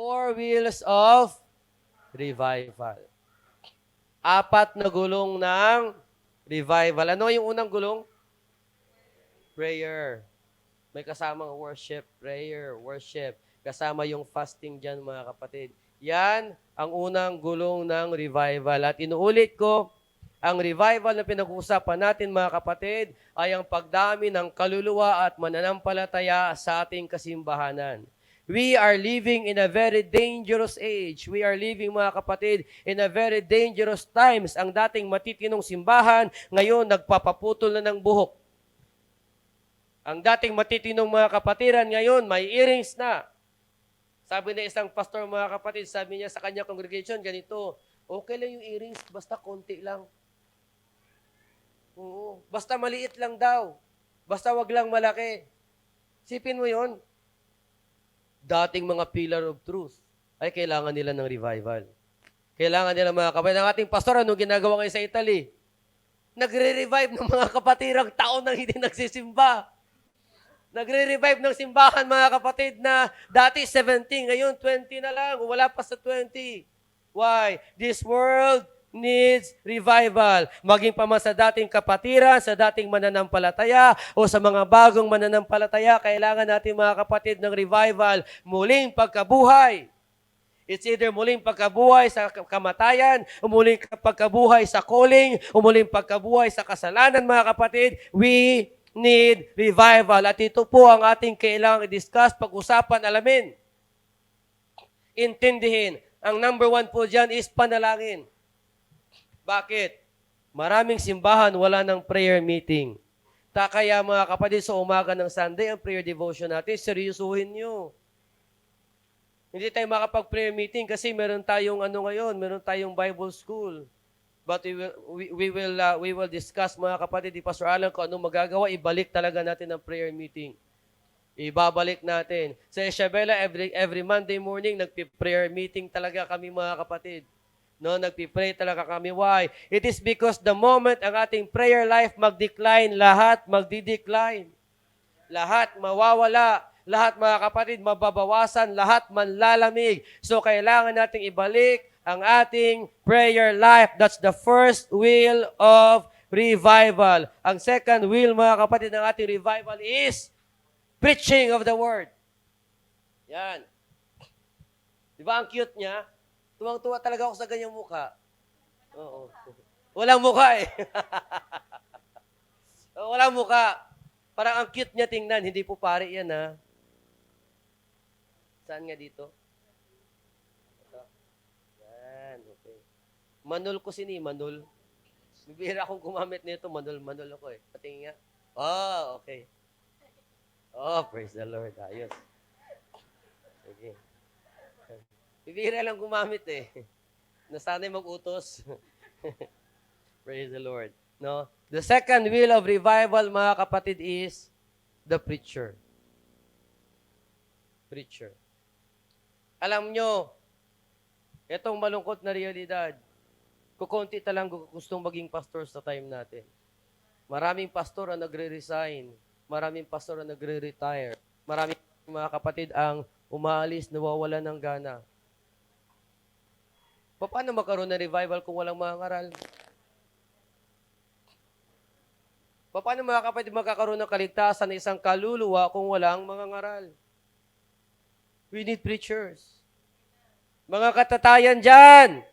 Four wheels of revival. Apat na gulong ng revival. Ano yung unang gulong? Prayer. May kasamang worship, prayer, worship. Kasama yung fasting dyan, mga kapatid. Yan ang unang gulong ng revival. At inuulit ko, ang revival na pinag-uusapan natin, mga kapatid, ay ang pagdami ng kaluluwa at mananampalataya sa ating kasimbahanan. We are living in a very dangerous age. We are living, mga kapatid, in a very dangerous times. Ang dating matitinong simbahan, ngayon nagpapaputol na ng buhok. Ang dating matitinong mga kapatiran, ngayon may earrings na. Sabi na isang pastor, mga kapatid, sabi niya sa kanya congregation, ganito, okay lang yung earrings, basta konti lang. Oo, basta maliit lang daw. Basta wag lang malaki. Sipin mo yon. Dating mga pillar of truth ay kailangan nila ng revival. Kailangan nila, mga kapatid. Ang ating pastor, anong ginagawa ngayon sa Italy? Nagre-revive ng mga kapatirang taon nang hindi nagsisimba. Nagre-revive ng simbahan, mga kapatid, na dati 17, ngayon 20 na lang, wala pa sa 20. Why? This world needs revival. Maging pa man sa dating kapatiran, sa dating mananampalataya, o sa mga bagong mananampalataya, kailangan natin, mga kapatid, ng revival, muling pagkabuhay. It's either muling pagkabuhay sa kamatayan, o muling pagkabuhay sa calling, o muling pagkabuhay sa kasalanan, mga kapatid. We need revival. At ito po ang ating kailangang i-discuss, pag-usapan, alamin. Intindihin. Ang number one po dyan is panalangin. Bakit? Maraming simbahan wala ng prayer meeting. Kaya, mga kapatid, sa umaga ng Sunday, ang prayer devotion natin, seryosuhin nyo. Hindi tayo makapag-prayer meeting kasi meron tayong meron tayong Bible school. But we will discuss, mga kapatid, di Pastor Alan, kung anong magagawa, ibalik talaga natin ang prayer meeting. Ibabalik natin. Sa Isabela, every Monday morning, nagpi-prayer meeting talaga kami, mga kapatid. No, nagpi-pray talaga kami. Why? It is because the moment ang ating prayer life mag-decline, lahat magdi-decline. Lahat mawawala. Lahat, mga kapatid, mababawasan. Lahat manlalamig. So, kailangan nating ibalik ang ating prayer life. That's the first will of revival. Ang second will, mga kapatid, ng ating revival is preaching of the word. Yan. Di ba ang cute niya? Tuwang-tuwa talaga ako sa ganyang mukha. Oo. Walang mukha eh. Walang mukha. Parang ang cute niya tingnan. Hindi po pare yan, ha? Saan nga dito? Ito. Yan, okay. Manol ko Manol. Bibira akong gumamit nito. Manol ako eh. Patingin nga. Oh, okay. Oh, praise the Lord. Ayos. Sige. Bibira lang gumamit eh. Nasanay mag-utos. Praise the Lord. No? The second will of revival, mga kapatid, is the preacher. Preacher. Alam nyo, itong malungkot na realidad, kukunti talang gustong maging pastor sa time natin. Maraming pastor ang nagre-resign. Maraming pastor ang nagre-retire. Maraming, mga kapatid, ang umaalis, nawawalan ng gana. Paano magkaroon ng revival kung walang mga ngaral? Paano, mga kapatid, magkakaroon ng kaligtasan ng isang kaluluwa kung walang mga ngaral? We need preachers. Mga katatayan dyan,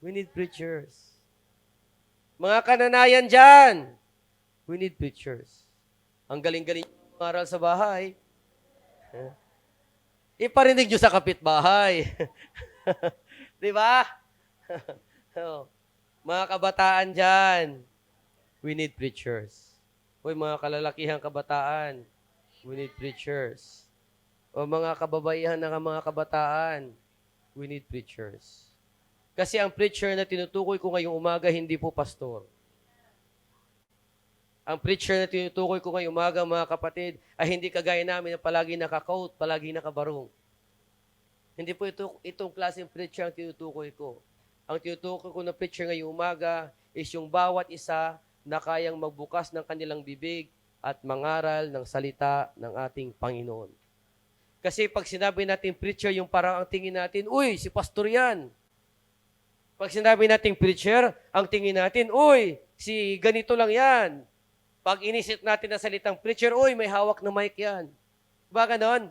we need preachers. Mga kananayan dyan, we need preachers. Ang galing-galing mangaral sa bahay. Iparinig nyo sa kapitbahay. Di ba? Mga kabataan dyan, we need preachers. Uy, mga kalalakihang kabataan, we need preachers. O mga kababaihan ng mga kabataan, we need preachers. Kasi ang preacher na tinutukoy ko ngayong umaga, hindi po pastor. Ang preacher na tinutukoy ko ngayong umaga, mga kapatid, ay hindi kagaya namin na palagi naka-coat, palagi nakabarong. Hindi po itong klaseng preacher ang tinutukoy ko. Ang tinutukoy ko na preacher ngayong umaga is yung bawat isa na kayang magbukas ng kanilang bibig at mangaral ng salita ng ating Panginoon. Kasi pag sinabi natin preacher, yung parang ang tingin natin, uy, si pastor yan. Pag sinabi natin preacher, ang tingin natin, uy, si ganito lang yan. Pag inisip natin na salitang preacher, uy, may hawak na mic yan. Diba ganon?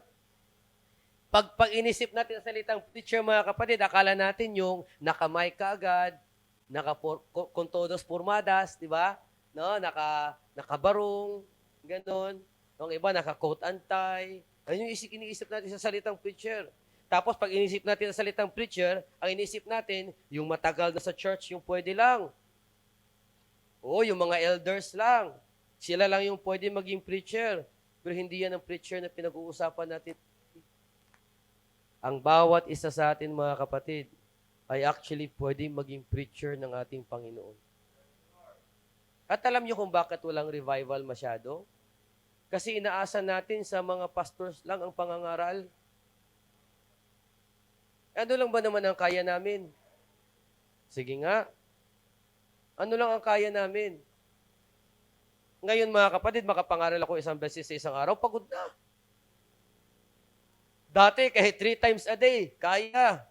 Pag inisip natin na salitang preacher, mga kapatid, akala natin yung naka-mic ka agad, con todos formadas, di ba? No, nakabarong, ganon. Yung iba, naka-coat and tie. Ayun yung iniisip natin sa salitang preacher. Tapos pag inisip natin sa salitang preacher, ang inisip natin, yung matagal na sa church, yung pwede lang. Oo, yung mga elders lang. Sila lang yung pwede maging preacher. Pero hindi yan ang preacher na pinag-uusapan natin. Ang bawat isa sa atin, mga kapatid, ay actually pwede maging preacher ng ating Panginoon. At alam niyo kung bakit walang revival masyado? Kasi inaasa natin sa mga pastors lang ang pangangaral. Ano lang ba naman ang kaya namin? Sige nga. Ano lang ang kaya namin? Ngayon mga kapatid, makapangaral ako isang beses sa isang araw, pagod na. Dati kahit 3 times a day, kaya.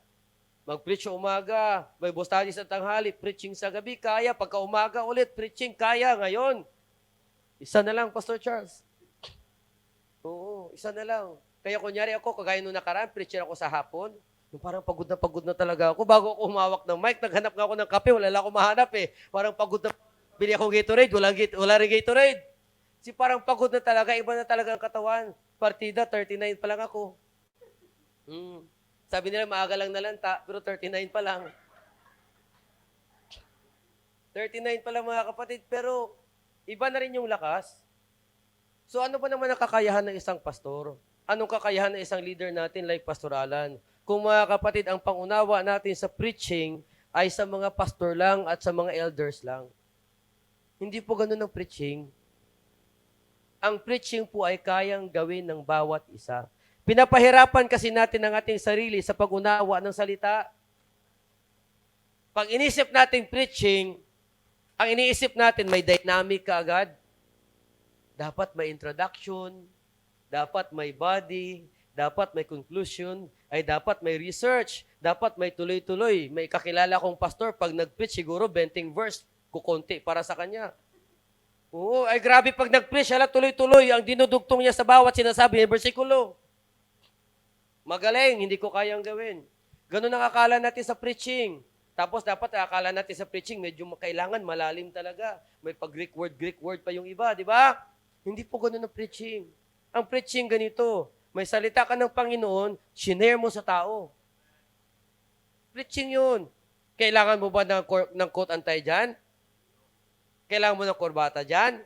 Mag-preach sa umaga, may bustadi sa tanghali, preaching sa gabi, kaya. Pagka umaga ulit, preaching, kaya. Ngayon, isa na lang, Pastor Charles. Oo, isa na lang. Kaya kunyari ako, kagaya nung nakaraan, preacher ako sa hapon. Yung parang pagod na talaga ako. Bago ako humawak ng mic, naghanap nga ako ng kape, wala lang ako mahanap eh. Parang pagod na, bili akong Gatorade, wala rin Gatorade. Parang pagod na talaga, iba na talaga ang katawan. Partida, 39 pa lang ako. Sabi nila, maaga lang nalanta, pero 39 pa lang. 39 pa lang mga kapatid, pero iba na rin yung lakas. So ano ba naman ang kakayahan ng isang pastor? Anong kakayahan ng isang leader natin like Pastor Alan? Kung mga kapatid, ang pangunawa natin sa preaching ay sa mga pastor lang at sa mga elders lang. Hindi po ganun ang preaching. Ang preaching po ay kayang gawin ng bawat isa. Pinapahirapan kasi natin ang ating sarili sa pag-unawa ng salita. Pag inisip natin preaching, ang iniisip natin may dynamic ka agad. Dapat may introduction, dapat may body, dapat may conclusion, ay dapat may research, dapat may tuloy-tuloy. May kakilala kong pastor, pag nag-preach siguro 20 verse, kukunti para sa kanya. Oo, ay grabe pag nag-preach, tuloy-tuloy, ang dinudugtong niya sa bawat sinasabi ng bersikulo. Magaling, hindi ko kayang gawin. Ganun ang akala natin sa preaching. Tapos dapat akala natin sa preaching, medyo kailangan malalim talaga. May pag-Greek word pa yung iba, di ba? Hindi po ganun ang preaching. Ang preaching ganito, may salita ka ng Panginoon, shinare mo sa tao. Preaching yun. Kailangan mo ba ng coat and tie dyan? Kailangan mo ng korbata dyan?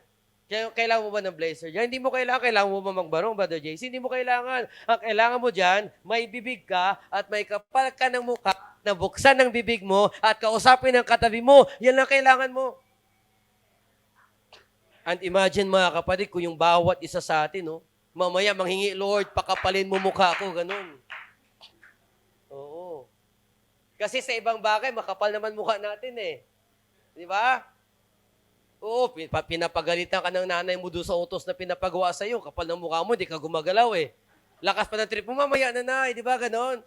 Kailangan mo ba ng blazer dyan? Hindi mo kailangan mo ba magbarong, Brother JC? Hindi mo kailangan. Ang kailangan mo dyan, may bibig ka at may kapal ka ng mukha na buksan ng bibig mo at kausapin ng katabi mo. Yan ang kailangan mo. And imagine mga kapatid, kung yung bawat isa sa atin, no, mamaya manghingi, Lord, pakapalin mo mukha ko, ganun. Oo. Kasi sa ibang bagay, makapal naman mukha natin eh. Di ba? Oo, pinapagalitan ka ng nanay mo doon sa utos na pinapagawa sa iyo. Kapal ng mukha mo, di ka gumagalaw eh. Lakas pa ng trip mo, mamaya na na, di ba ganon?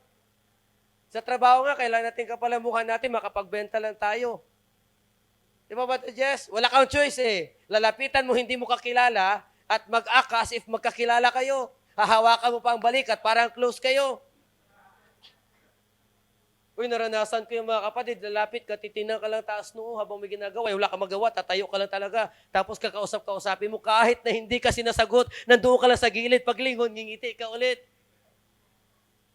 Sa trabaho nga, kailangan natin kapal ang mukha natin, makapagbenta lang tayo. Di ba ba, Jess? Wala kang choice eh. Lalapitan mo, hindi mo kakilala, at mag-act as if magkakilala kayo. Hahawakan mo pa ang balikat, parang close kayo. Uy, naranasan ko yung mga kapatid, lalapit ka, titingnan ka lang taas noo habang may ginagawa. Wala ka magawa, tatayo ka lang talaga. Tapos kakausapin mo, kahit na hindi ka sinasagot, nandoon ka lang sa gilid, paglingon, ngingiti ka ulit.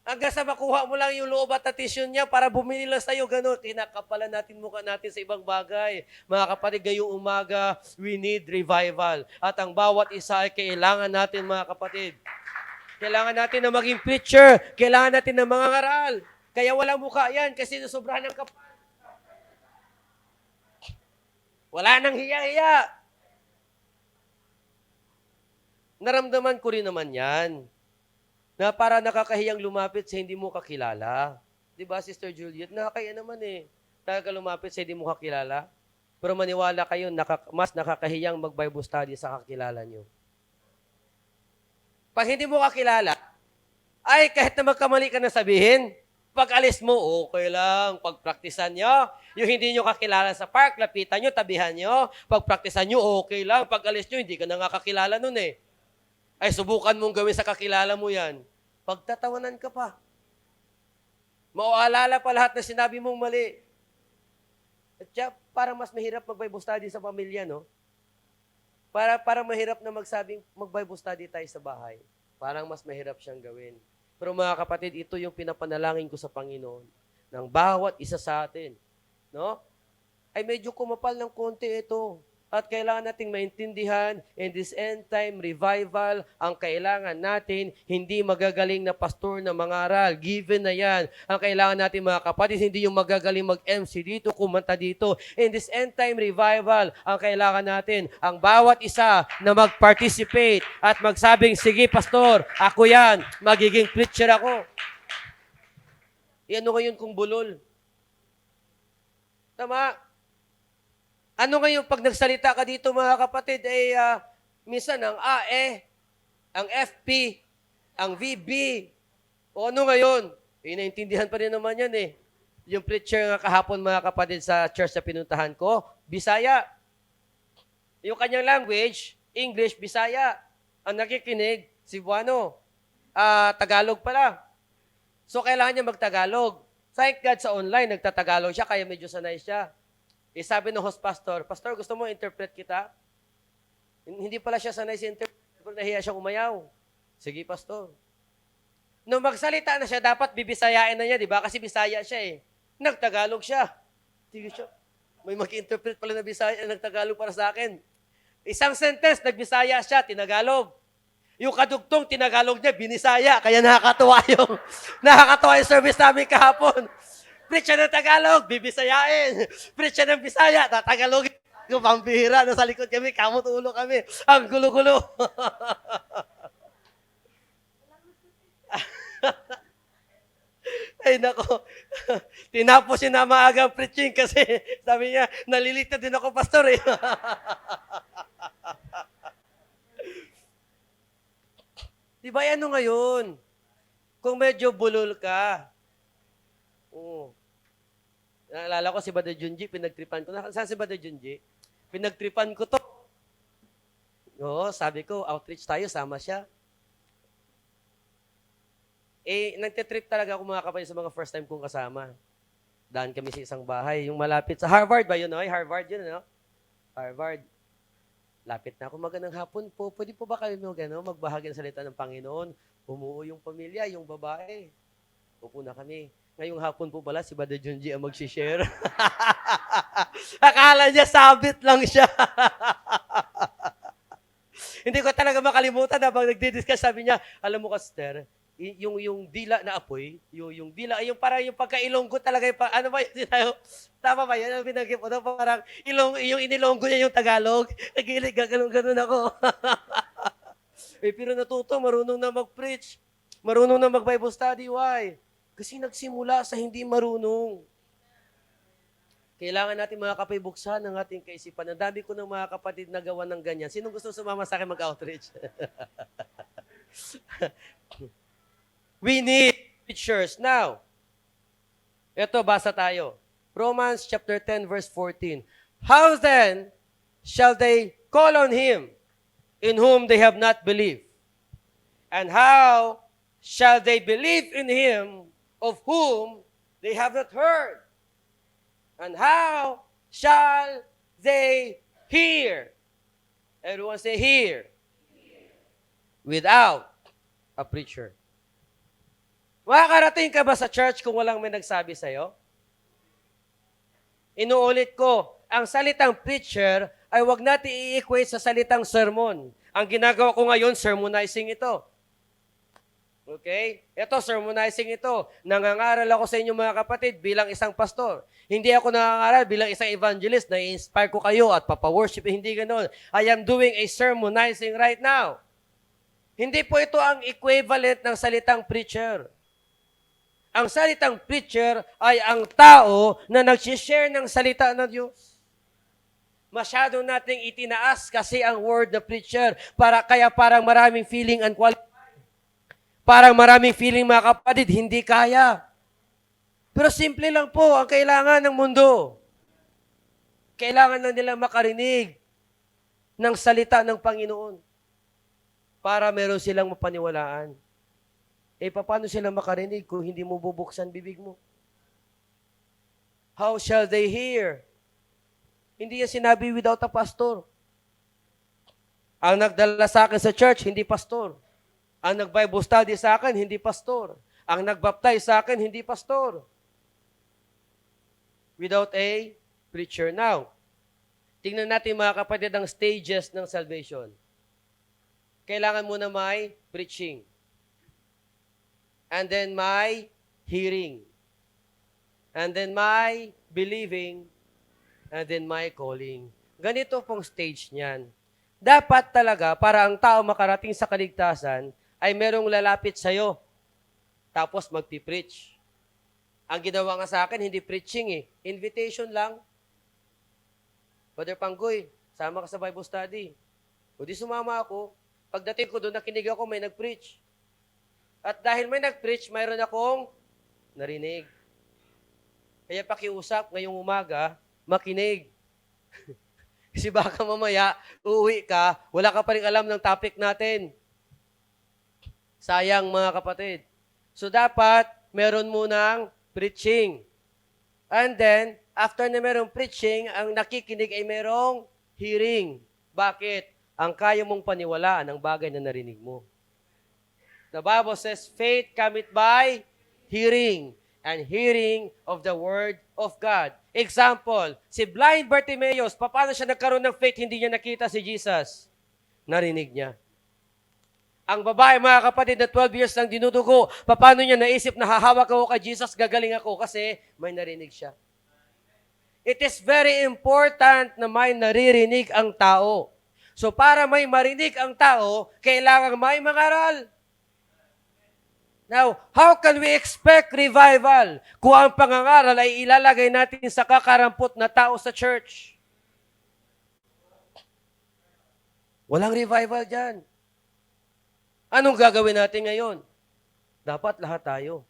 Hanggang sa makuha mo lang yung loob at attention niya para bumili lang sa'yo, gano'n. Kinakapalan natin mukha natin sa ibang bagay. Mga kapatid, ngayong umaga, we need revival. At ang bawat isa ay kailangan natin, mga kapatid. Kailangan natin na maging preacher. Kailangan natin ng mga ngaral. Kaya walang mukha yan kasi nasobrahan ng kapal. Wala nang hiya-hiya. Naramdaman ko rin naman yan. Na para nakakahiyang lumapit sa hindi mo kakilala. Di ba, Sister Juliet? Nakakaya naman eh. Talaga lumapit sa hindi mo kakilala. Pero maniwala kayo, mas nakakahiyang mag-Bible study sa kakilala nyo. Pag hindi mo kakilala, Ay, kahit na magkamali ka na sabihin, pag alis mo, okay lang. Pagpraktisan nyo, yung hindi nyo kakilala sa park, lapitan nyo, tabihan nyo. Pagpraktisan nyo, okay lang. Pag alis nyo, hindi ka na nga kakilala nun eh. Ay, subukan mong gawin sa kakilala mo yan. Pagtatawanan ka pa. Maualala pa lahat na sinabi mong mali. At siya, parang mas mahirap mag-Bible study sa pamilya, no? Parang mahirap na mag-Bible study tayo sa bahay. Parang mas mahirap siyang gawin. Pero mga kapatid, ito yung pinapanalangin ko sa Panginoon ng bawat isa sa atin. No? Ay medyo kumapal ng konti ito. At kailangan nating maintindihan in this end time revival, ang kailangan natin, hindi magagaling na pastor na mangaral. Given na yan. Ang kailangan natin mga kapatid, hindi yung magagaling mag-MC dito, kumanta dito. In this end time revival, ang kailangan natin, ang bawat isa na mag-participate at magsabing, sige pastor, ako yan, magiging preacher ako. Ano ngayon kung bulol? Tama? Ano ngayon pag nagsalita ka dito mga kapatid, minsan ang AE, ang FP, ang VB, o ano ngayon? Inaintindihan pa rin naman yan eh. Yung preacher nga kahapon mga kapatid sa church na pinuntahan ko, Bisaya. Yung kanyang language, English, Bisaya. Ang nakikinig, Cebuano. Tagalog pala. So kailangan niya magtagalog. Thank God sa online, nagtatagalog siya, kaya medyo sanay siya. Sabi ng host pastor, Pastor, gusto mo interpret kita? Hindi pala siya sanay sa interpret, pero nahiya siyang umayaw. Sige, pastor. Nung magsalita na siya, dapat bibisayain na niya, di ba? Kasi Bisaya siya eh. Nagtagalog siya. Sige siya. May mag-interpret pala na Bisaya, nagtagalog para sa akin. Isang sentence, nagbisaya siya, tinagalog. Yung kadugtong, tinagalog niya, binisaya. Kaya nakakatawa yung service namin kahapon. Preacher ng Tagalog, bibisayain. Preacher ng Bisaya, tatagalogin. Yung pambihira, nasa likod kami, kamot ulo kami. Ang gulo-gulo. Ay nako, tinapos siya na maagang preaching kasi sabi niya, nalilito din ako, pastor eh. Di ba ano ngayon? Kung medyo bulol ka, naalala ko si Brother Junji, pinagtripan ko. Saan si Brother Junji? Pinagtripan ko to. Oo, sabi ko, outreach tayo, sama siya. Nagtitrip talaga ako mga kapatid sa mga first time kong kasama. Daan kami sa isang bahay, yung malapit sa Harvard ba yun? Harvard yun, no? Harvard. Lapit na ako, magandang hapon po. Pwede po ba kayo magbahagi ng salita ng Panginoon? Umuo yung pamilya, yung babae. Upo na kami. Ngayong hapon po pala, si Brother Junji ang mag-share. Akala niya sabit lang siya. Hindi ko talaga makalimutan habang nagdi-discuss, sabi niya, alam mo, Kaster, yung dila na apoy, yung dila, yung parang yung pagka-ilonggo talaga, ano ba yun? Tama ba yan? Pinagkip ko, parang yung inilonggo niya yung Tagalog. Nagilig, ganun ako. Pero natuto, marunong na mag-preach. Marunong na mag-Bible study. Why? Kasi nagsimula sa hindi marunong. Kailangan natin mga kapay buksan ang ating kaisipan. Ang dami ko ng mga kapatid na gawa ng ganyan. Sino gusto sumama sa akin mag-outreach? We need preachers. Now, ito, basa tayo. Romans chapter 10, verse 14. How then shall they call on him in whom they have not believed? And how shall they believe in him of whom they have not heard? And how shall they hear? Everyone say, hear. Without a preacher. Makakarating ka ba sa church kung walang may nagsabi sa'yo? Inuulit ko, ang salitang preacher ay wag natin i-equate sa salitang sermon. Ang ginagawa ko ngayon, sermonizing ito. Okay? Ito, sermonizing ito. Nangangaral ako sa inyo mga kapatid bilang isang pastor. Hindi ako nangangaral bilang isang evangelist na i-inspire ko kayo at papaworship. Hindi ganoon. I am doing a sermonizing right now. Hindi po ito ang equivalent ng salitang preacher. Ang salitang preacher ay ang tao na nag-share ng salita ng Diyos. Masyado nating itinaas kasi ang word na preacher, kaya parang maraming feeling unqualified. Parang maraming feeling mga kapatid, hindi kaya. Pero simple lang po ang kailangan ng mundo. Kailangan lang nila makarinig ng salita ng Panginoon para meron silang mapaniwalaan. Paano sila makarinig kung hindi mo bubuksan bibig mo? How shall they hear? Hindi yan sinabi without a pastor. Ang nagdala sa akin sa church, hindi pastor. Ang nag-Bible study sa akin, hindi pastor. Ang nagbaptize sa akin, hindi pastor. Without a preacher. Now, tingnan natin mga kapatid ang stages ng salvation. Kailangan muna may preaching. And then may hearing. And then may believing. And then may calling. Ganito pong stage niyan. Dapat talaga, para ang tao makarating sa kaligtasan, ay merong lalapit sa'yo. Tapos magpipreach. Ang ginawa nga sa akin, hindi preaching eh. Invitation lang. Brother Panggoy, sama ka sa Bible study. O di sumama ako. Pagdating ko doon, nakinig ako, may nag-preach. At dahil may nag-preach, mayroon akong narinig. Kaya pakiusap ngayong umaga, makinig. Kasi baka mamaya, uuwi ka, wala ka pa rin alam ng topic natin. Sayang mga kapatid. So dapat, meron munang preaching. And then, after na merong preaching, ang nakikinig ay merong hearing. Bakit? Ang kaya mong paniwalaan ang bagay na narinig mo. The Bible says, faith cometh by hearing, and hearing of the Word of God. Example, si blind Bartimaeus, paano siya nagkaroon ng faith, hindi niya nakita si Jesus? Narinig niya. Ang babae, mga kapatid, na 12 years lang dinudugo, paano niya naisip na hahawak ako kay Jesus, gagaling ako kasi may narinig siya. It is very important na may naririnig ang tao. So para may marinig ang tao, kailangan may mangaral. Now, how can we expect revival kung ang pangangaral ay ilalagay natin sa kakarampot na tao sa church? Walang revival dyan. Anong gagawin natin ngayon? Dapat lahat tayo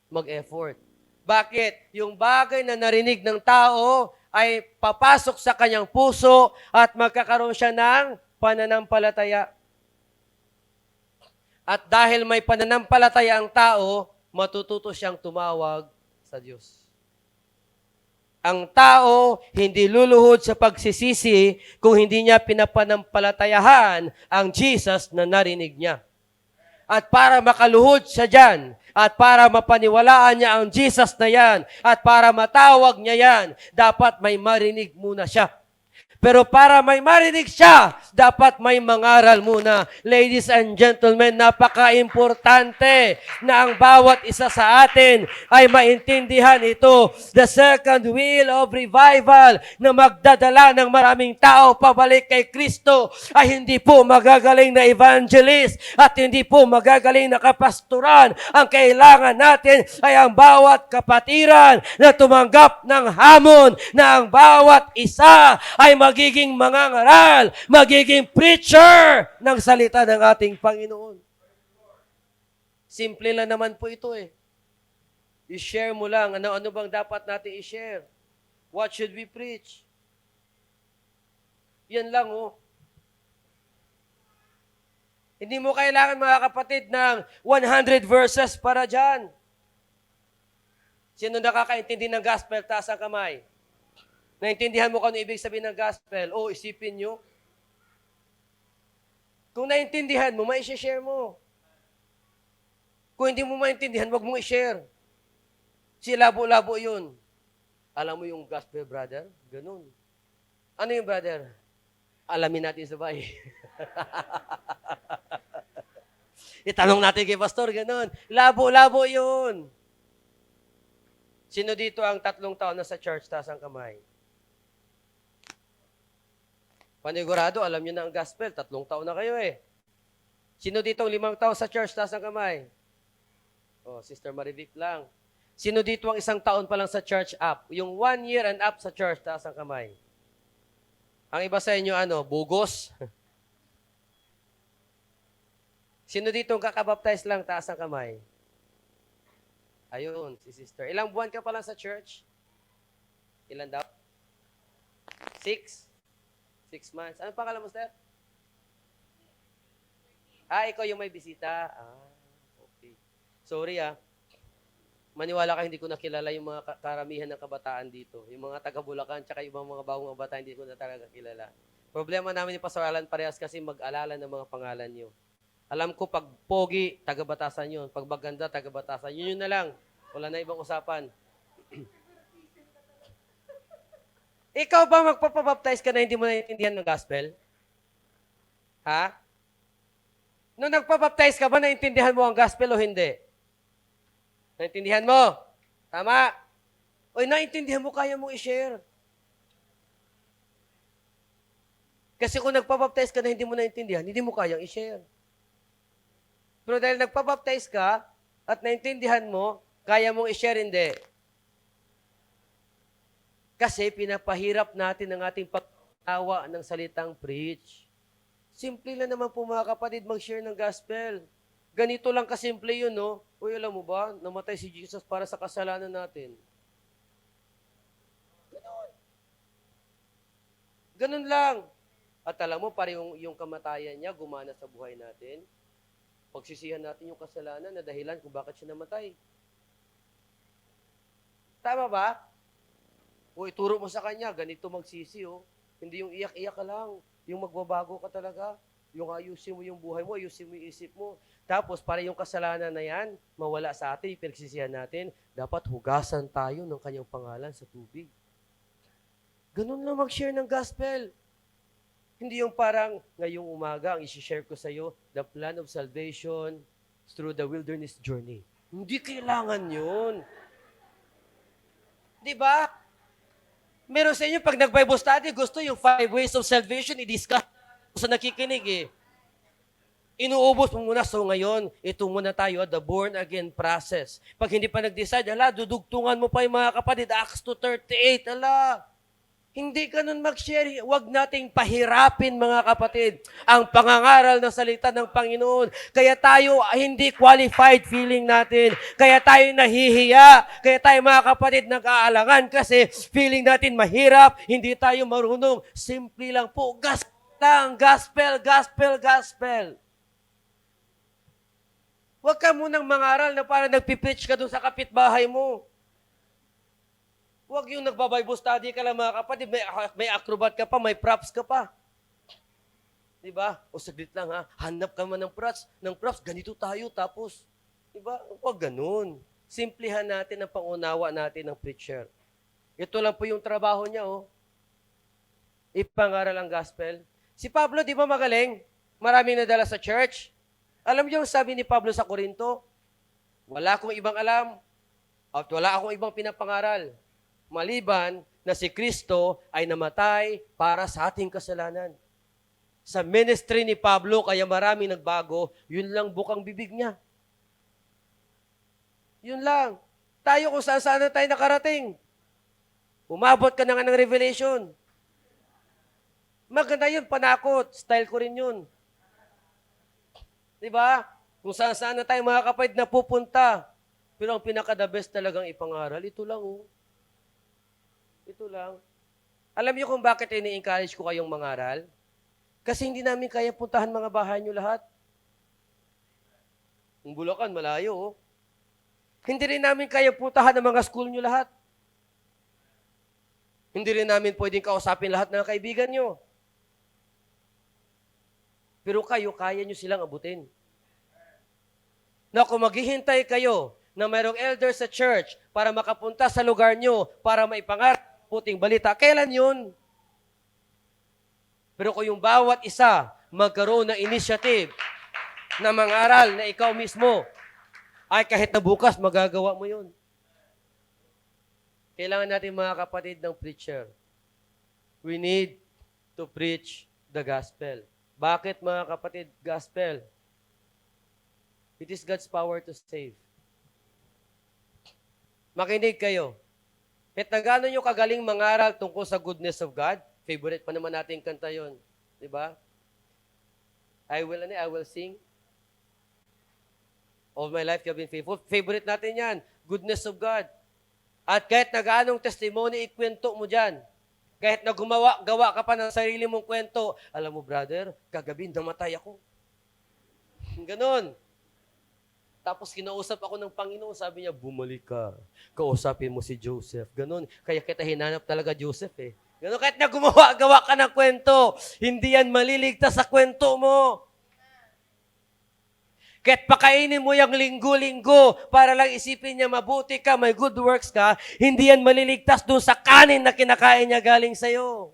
mag-effort. Bakit? Yung bagay na narinig ng tao ay papasok sa kanyang puso at magkakaroon siya ng pananampalataya. At dahil may pananampalataya ang tao, matututo siyang tumawag sa Diyos. Ang tao hindi luluhod sa pagsisisi kung hindi niya pinapanampalatayahan ang Jesus na narinig niya. At para makaluhod siya dyan, at para mapaniwalaan niya ang Jesus na yan, at para matawag niya yan, dapat may marinig muna siya. Pero para may marinig siya, dapat may mangaral muna. Ladies and gentlemen, napaka-importante na ang bawat isa sa atin ay maintindihan ito. The second will of revival na magdadala ng maraming tao pabalik kay Kristo ay hindi po magagaling na evangelist at hindi po magagaling na kapastoran. Ang kailangan natin ay ang bawat kapatiran na tumanggap ng hamon na ang bawat isa ay magiging mangangaral, magiging preacher ng salita ng ating Panginoon. Simple lang naman po ito eh. I-share mo lang, ano bang dapat natin i-share? What should we preach? Yan lang oh. Hindi mo kailangan mga kapatid ng 100 verses para dyan. Sino nakakaintindi ng gospel? Taas ang kamay. Naintindihan mo kung ano ibig sabihin ng gospel? O, isipin nyo. Kung naintindihan mo, ma-share mo. Kung hindi mo maintindihan, wag mong i-share. Si labo-labo yun. Alam mo yung gospel, brother? Ganun. Ano yung brother? Alamin natin sa bahay. Itanong natin kay pastor, ganun. Labo-labo yun. Sino dito ang 3 taon na sa church? Taas ang kamay. Panigurado, alam nyo na ang gospel. 3 taon na kayo eh. Sino dito ang 5 taon sa church? Taas ang kamay. Oh, Sister Marivic lang. Sino dito ang 1 taon pa lang sa church up? Yung 1 year and up sa church, taas ang kamay. Ang iba sa inyo, bugos? Sino dito ang kakabaptize lang? Taas ang kamay. Ayun, si sister. Ilang buwan ka pa lang sa church? Ilan daw? 6? 6 months. Ano pangalan mo, Steph? Ikaw yung may bisita. Okay. Sorry maniwala ka, hindi ko nakilala yung mga karamihan ng kabataan dito. Yung mga taga Bulacan, tsaka ibang mga bagong kabataan, hindi ko na talaga kilala. Problema namin ni Pastor Alan parehas kasi mag-alala ng mga pangalan nyo. Alam ko, pag pogi, taga-Batasan yun. Pag maganda, taga-Batasan. Yun na lang. Wala na ibang usapan. Ikaw ba magpapabaptize ka na hindi mo naiintindihan ng gospel? Ha? Nung nagpabaptize ka ba, naiintindihan mo ang gospel o hindi? Naintindihan mo? Tama? O naintindihan mo, kaya mong i-share. Kasi kung nagpabaptize ka na hindi mo naintindihan, hindi mo kayang i-share. Pero dahil nagpabaptize ka at naintindihan mo, kaya mong i-share, hindi. Kasi pinapahirap natin ang ating pagtawa ng salitang preach. Simple lang naman po mga kapatid mag-share ng gospel. Ganito lang kasimple yun, no? Uy, alam mo ba, namatay si Jesus para sa kasalanan natin. Ganun lang. At alam mo, para yung kamatayan niya, gumana sa buhay natin. Pagsisihan natin yung kasalanan na dahilan kung bakit siya namatay. Tama ba? O ituro mo sa kanya, ganito magsisi, oh. Hindi yung iyak-iyak ka lang. Yung magbabago ka talaga. Yung ayusin mo yung buhay mo, ayusin mo yung isip mo. Tapos, para yung kasalanan na yan, mawala sa atin, pinagsisihan natin, dapat hugasan tayo ng kanyang pangalan sa tubig. Ganun lang mag-share ng gospel. Hindi yung parang ngayong umaga, ang isi-share ko sa iyo, the plan of salvation through the wilderness journey. Hindi kailangan yun. Di ba? Meron sa inyo, pag nag-Bible study, gusto yung 5 ways of salvation, i-discuss sa nakikinig eh. Inuubos mo muna. So ngayon, ito muna tayo, the born again process. Pag hindi pa nag-decide, dudugtungan mo pa yung mga kapatid, Acts 2:38, hindi ganun mag-share. Huwag nating pahirapin, mga kapatid, ang pangangaral ng salita ng Panginoon. Kaya tayo hindi qualified feeling natin. Kaya tayo nahihiya. Kaya tayo, mga kapatid, nag-aalangan kasi feeling natin mahirap. Hindi tayo marunong. Simple lang po. Gospel. Huwag ka munang mangaral na parang nagpipreach ka doon sa kapitbahay mo. Huwag yung nagba-Bible study ka lang, mga kapatid, may acrobat ka pa, may props ka pa. Diba? O saglit lang hanap ka man ng props, ganito tayo, tapos, diba? Huwag ganun. Simplihan natin ang pangunawa natin ng preacher. Ito lang po yung trabaho niya, ipangaral ang gospel. Si Pablo, di ba magaling? Maraming nadala sa church. Alam niyo yung sabi ni Pablo sa Korinto? Wala akong ibang alam at wala akong ibang pinapangaral. Maliban na si Kristo ay namatay para sa ating kasalanan. Sa ministry ni Pablo, kaya maraming nagbago, yun lang bukang bibig niya. Yun lang. Tayo kung saan na tayo nakarating. Umabot ka na nga ng revelation. Maganda yun, panakot. Style ko rin yun. Diba? Kung saan na tayo mga kapatid napupunta. Pero ang pinaka-the best talagang ipangaral, ito lang Ito lang. Alam niyo kung bakit ini-encourage ko kayong mangaral? Kasi hindi namin kaya puntahan mga bahay niyo lahat. Ang Bulacan, malayo. Hindi rin namin kaya puntahan ng mga school niyo lahat. Hindi rin namin pwedeng kausapin lahat ng kaibigan niyo. Pero kayo, kaya niyo silang abutin. Na kung maghihintay kayo na mayroong elder sa church para makapunta sa lugar niyo, para maipangaral puting balita. Kailan yun? Pero kung yung bawat isa magkaroon ng initiative na mangaral na ikaw mismo, ay kahit na bukas, magagawa mo yun. Kailangan natin mga kapatid ng preacher. We need to preach the gospel. Bakit mga kapatid, gospel? It is God's power to save. Makinig kayo. At na gano'n nyo kagaling mangaral tungkol sa goodness of God, favorite pa naman natin kanta yun. Diba? I will sing All my life, you have been faithful. Favorite natin yan. Goodness of God. At kahit na gaanong testimony, ikwento mo dyan. Kahit na gawa ka pa ng sarili mong kwento, alam mo, brother, kagabi namatay ako. Ganon. Tapos kinausap ako ng Panginoon, sabi niya, bumalik ka. Kausapin mo si Joseph. Ganon. Kaya kita hinanap talaga Joseph eh. Ganon, kahit na gawa ka ng kwento, hindi yan maliligtas sa kwento mo. Kahit pakainin mo yung linggo-linggo para lang isipin niya mabuti ka, may good works ka, hindi yan maliligtas doon sa kanin na kinakain niya galing sa'yo.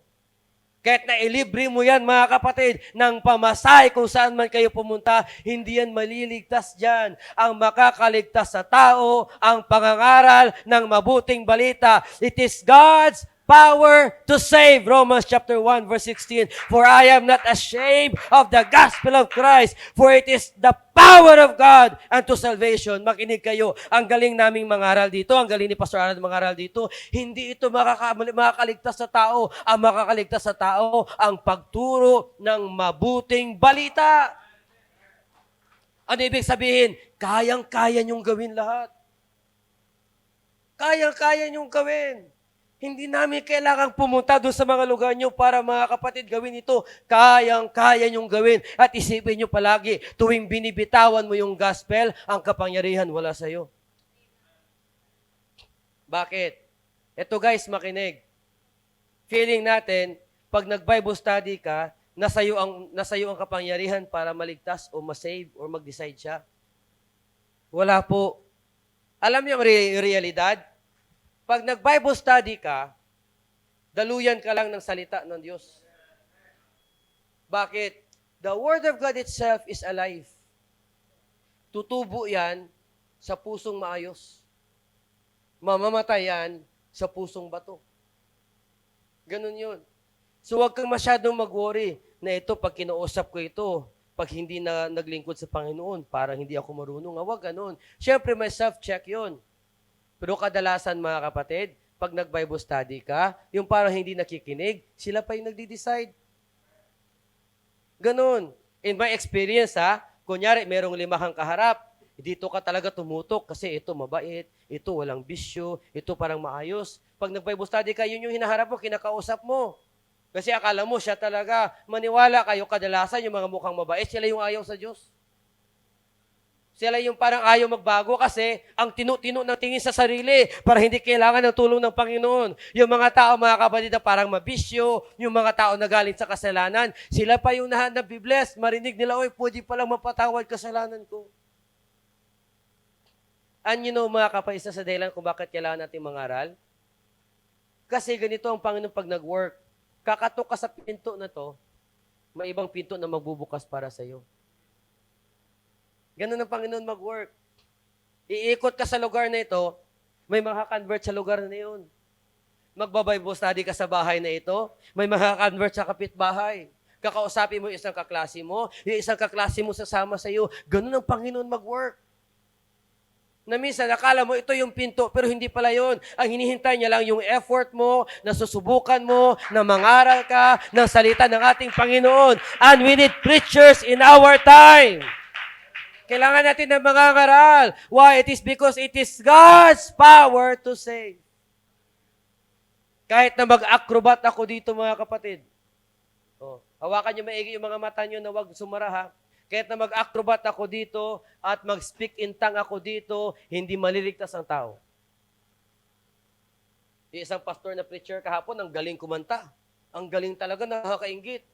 Kahit na ilibre mo yan, mga kapatid, ng pamasahe kung saan man kayo pumunta, hindi yan maliligtas dyan. Ang makakaligtas sa tao, ang pangangaral ng mabuting balita. It is God's power to save. Romans chapter 1 verse 16. For I am not ashamed of the gospel of Christ, for it is the power of God unto salvation. Makinig kayo. Ang galing naming mangaral dito, ang galing ni Pastor Arnold mangaral dito, hindi ito makakaligtas sa tao. Ang makakaligtas sa tao, ang pagturo ng mabuting balita. Ano ibig sabihin? Kayang-kaya niyong gawin lahat. Kayang-kaya niyong gawin. Hindi namin kailangang pumunta doon sa mga lugar nyo para mga kapatid gawin ito. Kayang-kaya nyong gawin. At isipin nyo palagi, tuwing binibitawan mo yung gospel, ang kapangyarihan wala sa'yo. Bakit? Ito guys, makinig. Feeling natin, pag nag-Bible study ka, nasa'yo ang kapangyarihan para maligtas o masave o mag-decide siya. Wala po. Alam niyo ang realidad? Pag nag-Bible study ka, daluyan ka lang ng salita ng Diyos. Bakit? The Word of God itself is alive. Tutubo yan sa pusong maayos. Mamamatay yan sa pusong bato. Ganun yun. So huwag kang masyadong mag-worry na ito, pag kinausap ko ito, pag hindi na naglingkod sa Panginoon, parang hindi ako marunong. Huwag ganun. Siyempre, may self-check yun. Pero kadalasan, mga kapatid, pag nag-Bible study ka, yung parang hindi nakikinig, sila pa yung nagdi-decide. Ganon. In my experience, kunyari, merong 5 kang kaharap, dito ka talaga tumutok kasi ito mabait, ito walang bisyo, ito parang maayos. Pag nag-Bible study ka, yun yung hinaharap mo, kinakausap mo. Kasi akala mo siya talaga. Maniwala kayo, kadalasan yung mga mukhang mabait, sila yung ayaw sa Diyos. Sila yung parang ayaw magbago kasi ang tinu-tinu ng tingin sa sarili para hindi kailangan ng tulong ng Panginoon. Yung mga tao, mga kapatid, na parang mabisyo, yung mga tao na galing sa kasalanan, sila pa yung na-bless. Marinig nila, oy, pwede palang mapatawad kasalanan ko. And you know, mga kapatid, isa sa dahilan kung bakit kailangan natin mangaral? Kasi ganito ang Panginoon pag nag-work. Kakatok ka sa pinto na to, may ibang pinto na magbubukas para sa iyo. Ganun ang Panginoon mag-work. Iikot ka sa lugar na ito, may makaka-convert sa lugar na yun. Magbabible study ka sa bahay na ito, may makaka-convert sa kapitbahay. Kakausapin mo yung isang kaklase mo, yung isang kaklase mo sasama sa iyo. Ganun ang Panginoon mag-work. Na minsan, akala mo ito yung pinto, pero hindi pala yun. Ang hinihintay niya lang yung effort mo, na susubukan mo, na mangaral ka ng salita ng ating Panginoon. And we need preachers in our time. Kailangan natin ng mga ngaral. Why? It is because it is God's power to save. Kahit na mag-acrobat ako dito, mga kapatid. Hawakan niyo maigi yung mga mata niyo na wag sumara, ha? Kahit na mag-acrobat ako dito at mag-speak in tongue ako dito, hindi maliligtas ang tao. Yung isang pastor na preacher kahapon, ang galing kumanta. Ang galing talaga, nakakaingit.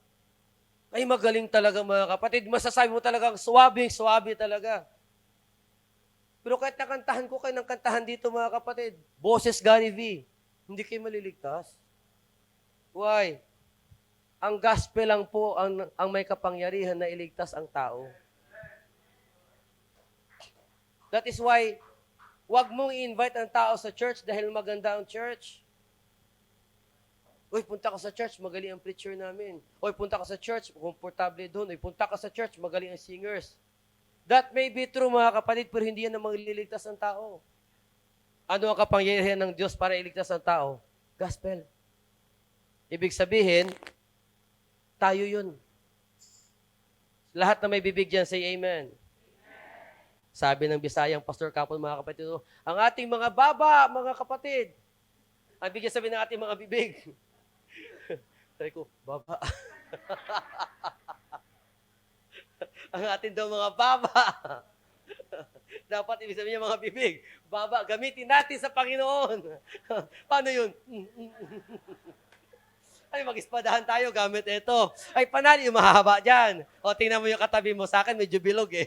Ay, magaling talaga, mga kapatid. Masasabi mo talagang suwabe talaga. Pero kahit nakantahan ko kayo ng kantahan dito, mga kapatid, boses Gary V, hindi kayo maliligtas. Why? Ang gospel lang po ang may kapangyarihan na iligtas ang tao. That is why, wag mong i-invite ang tao sa church dahil maganda ang church. Uy, punta ka sa church, magaling ang preacher namin. Uy, punta ka sa church, komportable doon. Uy, punta ka sa church, magaling ang singers. That may be true, mga kapatid, pero hindi yan ang magliligtas ng tao. Ano ang kapangyarihan ng Diyos para iligtas ang tao? Gospel. Ibig sabihin, tayo yun. Lahat na may bibig dyan, say amen. Sabi ng Bisayang pastor kapon, mga kapatid, ang ating mga baba, mga kapatid, ang bigyan sabi ng ating mga bibig. Sabi ko, baba. Ang ating daw mga baba. Dapat ibig sabihin niya mga bibig. Baba, gamitin natin sa Panginoon. Paano yun? Ay, mag-ispadahan tayo gamit ito. Ay, panali, yung mahaba dyan. O, tingnan mo yung katabi mo sa akin, medyo bilog eh.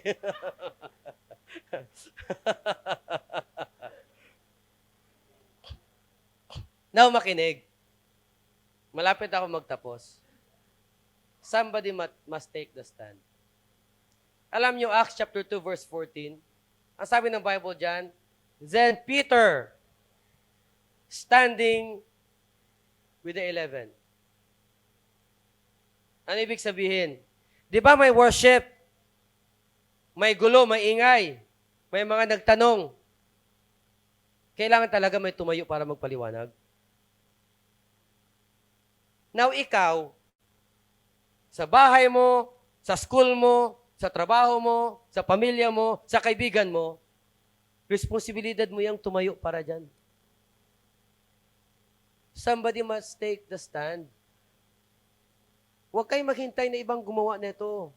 Now, makinig. Malapit ako magtapos. Somebody must take the stand. Alam niyo, Acts chapter 2, verse 14, ang sabi ng Bible dyan, then Peter, standing with the 11. Ano ibig sabihin? Di ba may worship? May gulo, may ingay. May mga nagtanong. Kailangan talaga may tumayo para magpaliwanag. Now, ikaw, sa bahay mo, sa school mo, sa trabaho mo, sa pamilya mo, sa kaibigan mo, responsibilidad mo yung tumayo para dyan. Somebody must take the stand. Huwag kayong maghintay na ibang gumawa nito.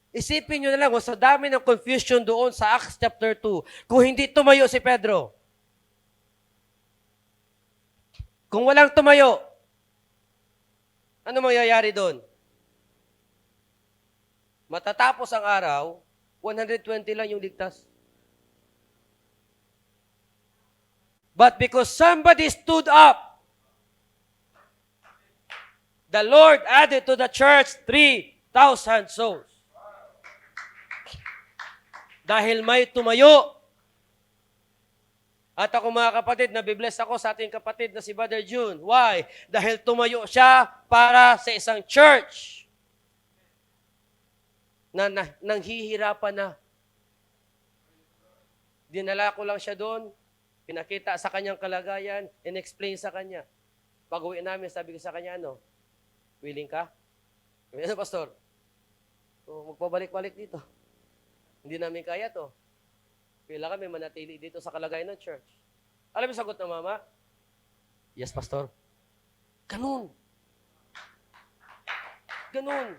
Isipin nyo na lang, sa dami ng confusion doon sa Acts chapter 2, kung hindi tumayo si Pedro, kung walang tumayo, ano mangyayari doon? Matatapos ang araw, 120 lang yung ligtas. But because somebody stood up, the Lord added to the church 3,000 souls. Dahil may tumayo. At ako mga kapatid, nabibless ako sa ating kapatid na si Brother June. Why? Dahil tumayo siya para sa isang church na nanghihirapan na. Dinala ko lang siya doon, pinakita sa kanyang kalagayan, in-explain sa kanya. Pag-uwi namin, sabi ko sa kanya, willing ka? Sabi niya, Pastor, magpabalik-balik dito. Hindi namin kaya to. Kailangan kami manatili dito sa kalagayan ng church. Alam mo sagot ng mama? Yes, Pastor. Ganun. Ganun.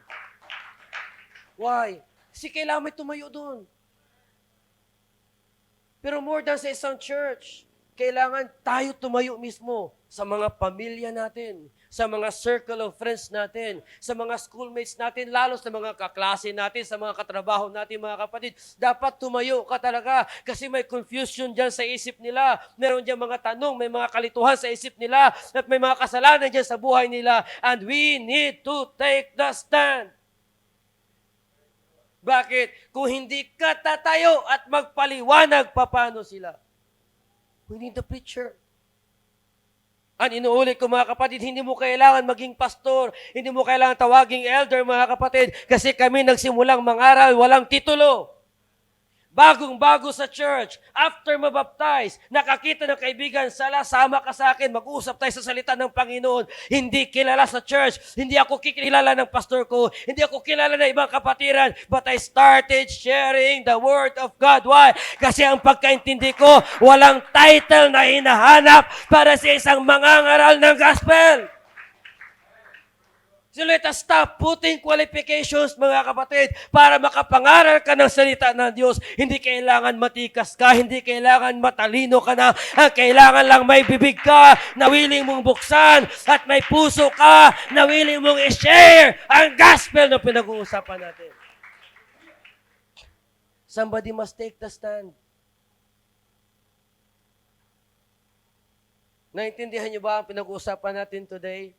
Why? Kasi kailangan may tumayo doon. Pero more than sa isang church, kailangan tayo tumayo mismo sa mga pamilya natin, sa mga circle of friends natin, sa mga schoolmates natin, lalo sa mga kaklase natin, sa mga katrabaho natin, mga kapatid. Dapat tumayo ka talaga kasi may confusion dyan sa isip nila. Meron dyan mga tanong, may mga kalituhan sa isip nila, at may mga kasalanan dyan sa buhay nila. And we need to take the stand. Bakit? Kung hindi ka tatayo at magpaliwanag, paano sila? We need the preacher. Ang inuulit ko mga kapatid, hindi mo kailangan maging pastor, hindi mo kailangan tawaging elder mga kapatid, kasi kami nagsimulang mangaral, walang titulo. Bagong-bago sa church, after mabaptize, nakakita ng kaibigan, sama ka sa akin, mag-usap tayo sa salita ng Panginoon. Hindi kilala sa church, hindi ako kikilala ng pastor ko, hindi ako kilala ng ibang kapatiran, but I started sharing the Word of God. Why? Kasi ang pagkaintindi ko, walang title na hinahanap para sa isang mangangaral ng gospel. So let us stop putting qualifications, mga kapatid, para makapangaral ka ng salita ng Diyos. Hindi kailangan matikas ka, hindi kailangan matalino ka na. Ang kailangan lang may bibig ka na willing mong buksan at may puso ka na willing mong i-share ang gospel na pinag-uusapan natin. Somebody must take the stand. Naintindihan niyo ba ang pinag-uusapan natin today?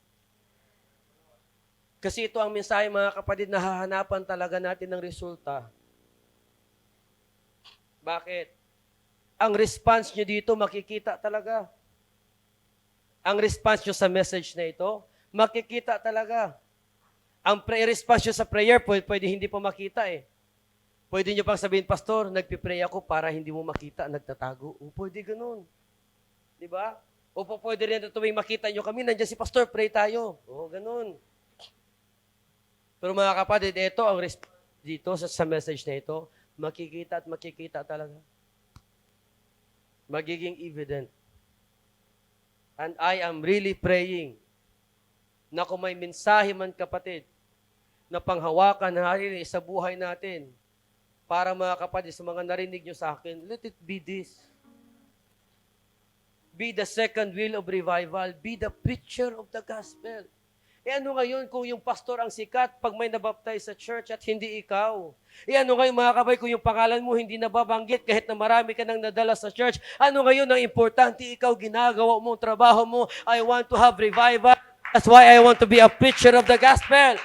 Kasi ito ang mensahe, mga kapatid, na hahanapan talaga natin ng resulta. Bakit? Ang response nyo dito, makikita talaga. Ang response nyo sa message na ito, makikita talaga. Ang response nyo sa prayer, pwede hindi po makita eh. Pwede nyo pang sabihin, Pastor, nagpipray ako para hindi mo makita, nagtatago. O pwede ganun. Diba? O pwede rin tuwing makita nyo kami, nandiyan si Pastor, pray tayo. O ganun. Pero mga kapatid, ito ang response dito sa message na ito. makikita at makikita talaga. Magiging evident. And I am really praying na kung may mensahe man kapatid, na panghawakan natin sa buhay natin, para mga kapatid, sa mga narinig nyo sa akin, let it be this. Be the second wheel of revival. Be the preacher of the gospel. Ano ngayon kung yung pastor ang sikat pag may nabaptize sa church at hindi ikaw? Ano ngayon mga kapatid kung yung pangalan mo hindi nababanggit kahit na marami ka nang nadala sa church? Ano ngayon ang importante ikaw ginagawa mo, trabaho mo? I want to have revival. That's why I want to be a preacher of the gospel.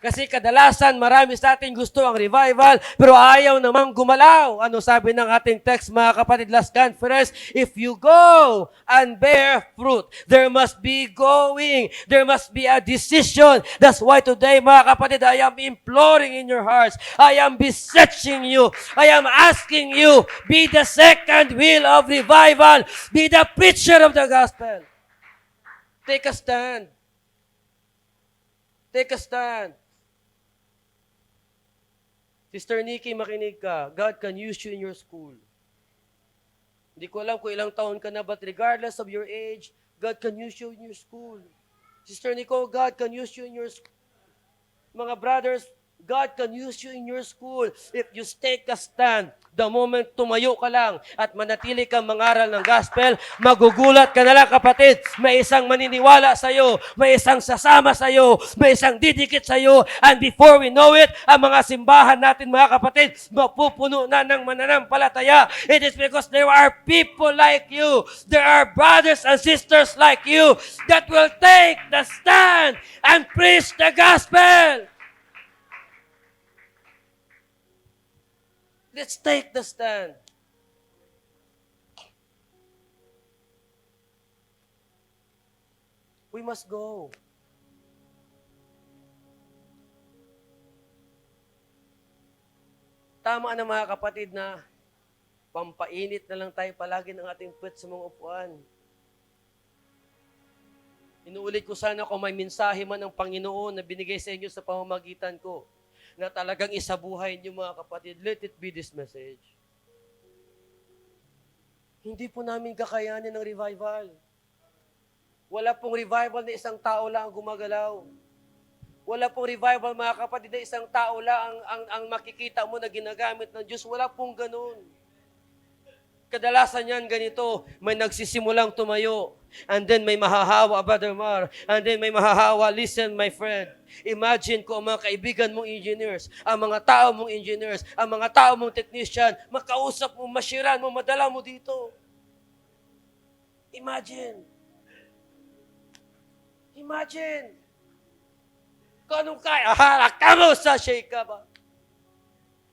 Kasi kadalasan, marami sa atin gusto ang revival, pero ayaw namang gumalaw. Ano sabi ng ating text, mga kapatid, last conference? If you go and bear fruit, there must be going. There must be a decision. That's why today, mga kapatid, I am imploring in your hearts. I am beseeching you. I am asking you, be the second wheel of revival. Be the preacher of the gospel. Take a stand. Take a stand. Sister Nikki, makinig ka. God can use you in your school. Hindi ko alam kung ilang taon ka na, but regardless of your age, God can use you in your school. Sister Nicole, God can use you in your school. Mga brothers, God can use you in your school if you take a stand. The moment tumayo ka lang at manatili kang mangaral ng gospel, magugulat ka na lang kapatid. May isang maniniwala sa'yo, may isang sasama sa'yo, may isang didikit sa'yo, and before we know it, ang mga simbahan natin mga kapatid, mapupuno na ng mananampalataya. It is because there are people like you, there are brothers and sisters like you that will take the stand and preach the gospel. Let's take the stand. We must go. Tama na mga kapatid na pampainit na lang tayo palagi ng ating puwet sa mga upuan. Inuulit ko sana kung may mensahe man ng Panginoon na binigay sa inyo sa pamamagitan ko, na talagang isabuhay niyo mga kapatid, let it be this message. Hindi po namin kakayanin ng revival. Wala pong revival na isang tao lang ang gumagalaw. Wala pong revival mga kapatid na isang tao lang ang makikita mo na ginagamit ng Diyos. Wala pong ganun. Kadalasan yan ganito, may nagsisimulang tumayo, and then may mahahawa, Brother Mar, and then may mahahawa, listen my friend, imagine ko ang mga kaibigan mong engineers, ang mga tao mong engineers, ang mga tao mong technician, makausap mo, masyiran mo, madala mo dito. Imagine. Kung anong kaya, kamo sa shake ba?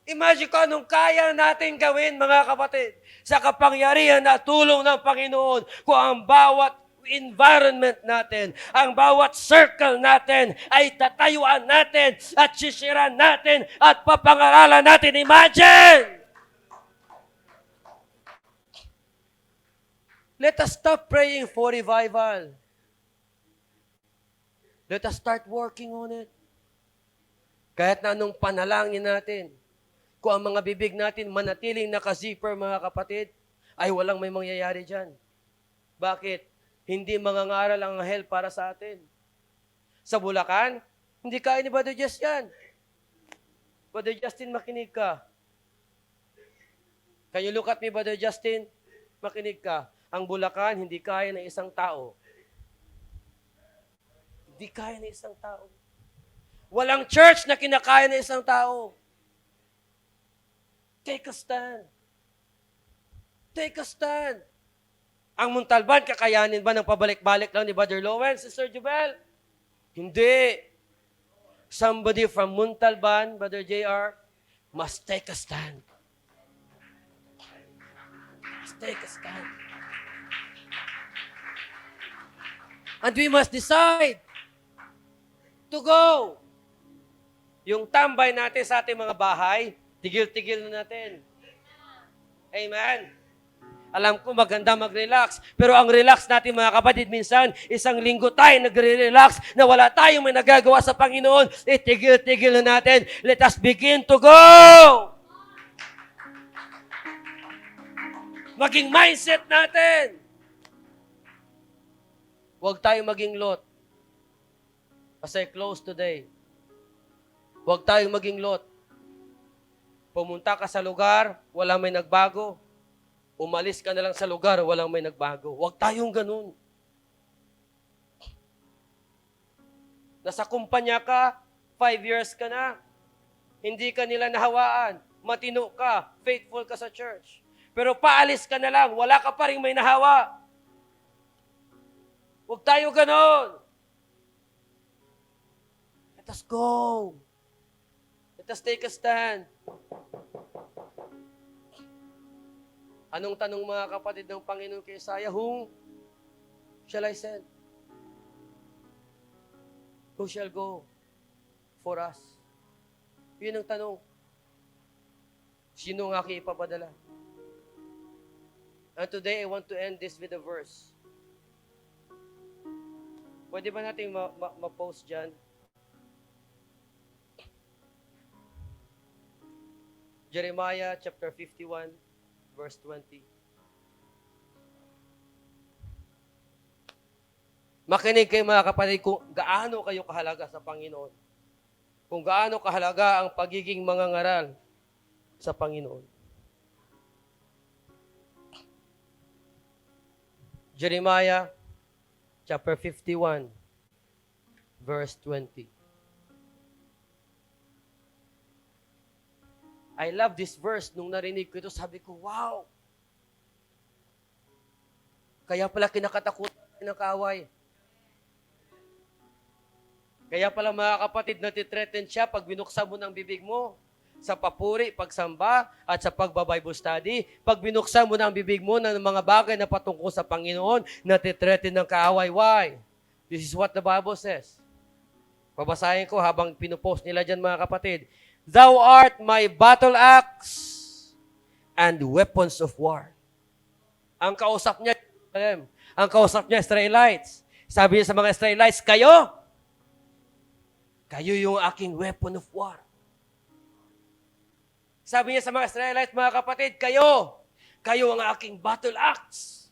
Imagine kung anong kaya natin gawin, mga kapatid, sa kapangyarihan na tulong ng Panginoon, kung ang bawat environment natin, ang bawat circle natin ay tatayuan natin at sisiran natin at papangaralan natin. Imagine! Let us stop praying for revival. Let us start working on it. Kahit na anong panalangin natin, kung ang mga bibig natin manatiling naka-zipper, mga kapatid, ay walang may mangyayari dyan. Bakit? Hindi mangangaral ang anghel para sa atin. Sa Bulacan, hindi kaya ni Brother Just yan. Brother Justin, makinig ka. Can you look at me, Brother Justin? Makinig ka. Ang Bulacan, hindi kaya ng isang tao. Hindi kaya ng isang tao. Walang church na kinakaya ng isang tao. Take a stand. Take a stand. Ang Montalban, kakayanin ba ng pabalik-balik lang ni Brother Lawrence, Sister Jubel? Hindi. Somebody from Montalban, Brother JR, must take a stand. Must take a stand. And we must decide to go. Yung tambay natin sa ating mga bahay, tigil-tigil na natin. Amen. Alam ko maganda mag-relax, pero ang relax natin mga kapatid, minsan, isang linggo tayo nagre-relax na wala tayong may nagagawa sa Panginoon. Itigil-tigil na natin. Let us begin to go! Maging mindset natin. Huwag tayong maging Lot. As I close today, huwag tayong maging Lot. Pumunta ka sa lugar, walang may nagbago. Umalis ka na lang sa lugar, walang may nagbago. Huwag tayong ganun. Nasa kumpanya ka, 5 years ka na. Hindi ka nila nahawaan. Matino ka, faithful ka sa church. Pero paalis ka na lang, wala ka pa rin may nahawa. Huwag tayo ganon. Let us go. Let us take a stand. Anong tanong mga kapatid ng Panginoon kay Isaiah? Whom shall I send? Who shall go for us? Yun ang tanong. Sino ang aking ipapadala? And today, I want to end this with a verse. Pwede ba natin ma-post dyan? Jeremiah chapter 51, verse 20. Makinig kayo mga kapatid kung gaano kayo kahalaga sa Panginoon. Kung gaano kahalaga ang pagiging mangangaral sa Panginoon. Jeremiah chapter 51, verse 20. I love this verse. Nung narinig ko ito, sabi ko, wow! Kaya pala kinakatakutan ng kaaway. Kaya pala mga kapatid, natitreaten siya pag binuksan mo ng bibig mo. Sa papuri, pagsamba, at sa pagbabible study. Pag binuksan mo ng bibig mo ng mga bagay na patungkol sa Panginoon, natitreaten ng kaaway. Why? This is what the Bible says. Babasahin ko habang pinupost nila dyan mga kapatid. Thou art my battle axe and weapons of war. Ang kausap niya, Israelites. Sabi niya sa mga Israelites, kayo yung aking weapon of war. Sabi niya sa mga Israelites, mga kapatid, kayo ang aking battle axe.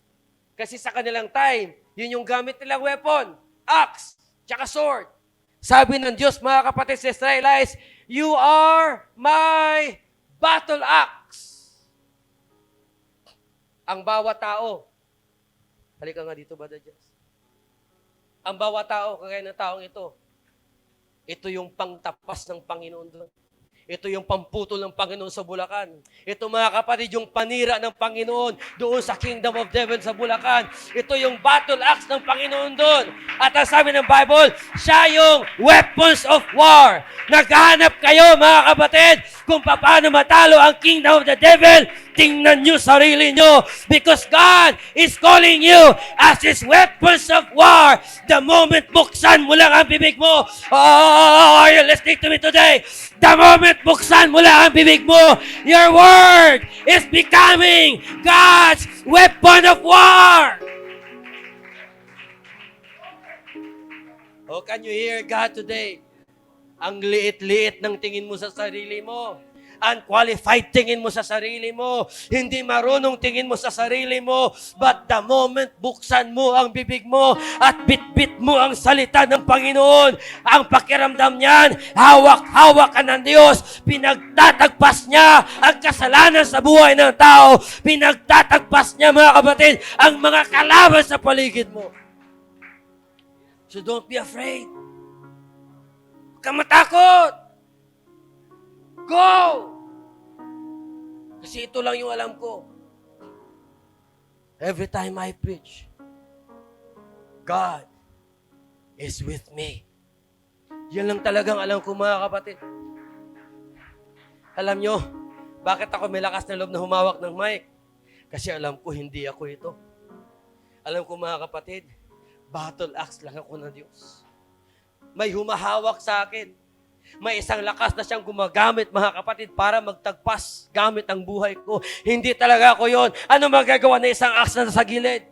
Kasi sa kanilang time, yun yung gamit nilang weapon, axe, tsaka sword. Sabi ng Diyos, mga kapatid sa Israelites, you are my battle axe. Ang bawat tao, halika nga dito, Brother Jess. Ang bawat tao, kagaya ng taong ito yung pangtapas ng Panginoon doon. Ito yung pamputol ng Panginoon sa Bulacan. Ito mga kapatid, yung panira ng Panginoon doon sa Kingdom of Devil sa Bulacan. Ito yung battle axe ng Panginoon doon. At ang sabi ng Bible, siya yung weapons of war. Naghahanap kayo mga kapatid kung paano matalo ang Kingdom of the Devil. Tingnan nyo sarili nyo because God is calling you as His weapons of war. The moment buksan mo lang ang bibig mo, are you listening to me today? The moment buksan mo lang ang bibig mo, your word is becoming God's weapon of war. Oh, can you hear God today? Ang liit-liit ng tingin mo sa sarili mo. Unqualified tingin mo sa sarili mo. Hindi marunong tingin mo sa sarili mo. But the moment buksan mo ang bibig mo at bit-bit mo ang salita ng Panginoon, ang pakiramdam niyan, hawak-hawak ka ng Diyos. Pinagtatagpas niya ang kasalanan sa buhay ng tao. Pinagtatagpas niya, mga kapatid, ang mga kalaban sa paligid mo. So don't be afraid. Huwag kang matakot. Go! Kasi ito lang yung alam ko. Every time I preach, God is with me. Yan lang talagang alam ko, mga kapatid. Alam nyo, bakit ako may lakas na loob na humawak ng mic? Kasi alam ko, hindi ako ito. Alam ko, mga kapatid, battle axe lang ako ng Diyos. May humahawak sa akin. May isang lakas na siyang gumagamit, mga kapatid, para magtagpas gamit ang buhay ko. Hindi talaga ako yon. Ano magagawa na isang axe na sa gilid?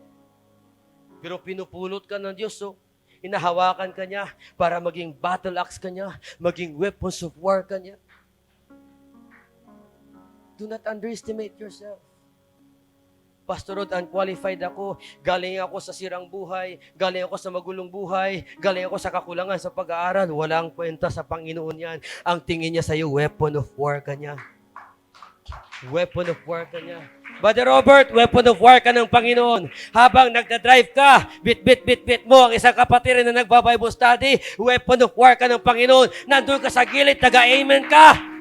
Pero pinupulot ka ng Diyos, oh. Inahawakan ka niya para maging battle axe ka niya, maging weapons of war ka niya. Do not underestimate yourself. Pastor Rod, unqualified ako. Galing ako sa sirang buhay. Galing ako sa magulong buhay. Galing ako sa kakulangan sa pag-aaral. Walang kwenta sa Panginoon yan. Ang tingin niya sa iyo, weapon of war ka niya. Weapon of war ka niya. Brother Robert, weapon of war ka ng Panginoon. Habang nagdadrive ka, bit mo ang isang kapatid na nagba-Bible study, weapon of war ka ng Panginoon. Nandun ka sa gilid, taga-amen ka.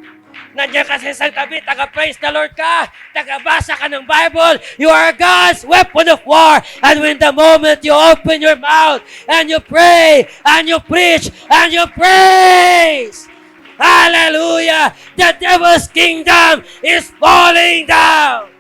Nandiyan ka sa isang tabi, taga-praise the Lord ka, taga-basa ka ng Bible, you are God's weapon of war. And when the moment you open your mouth, and you pray, and you preach, and you praise, hallelujah, the devil's kingdom is falling down.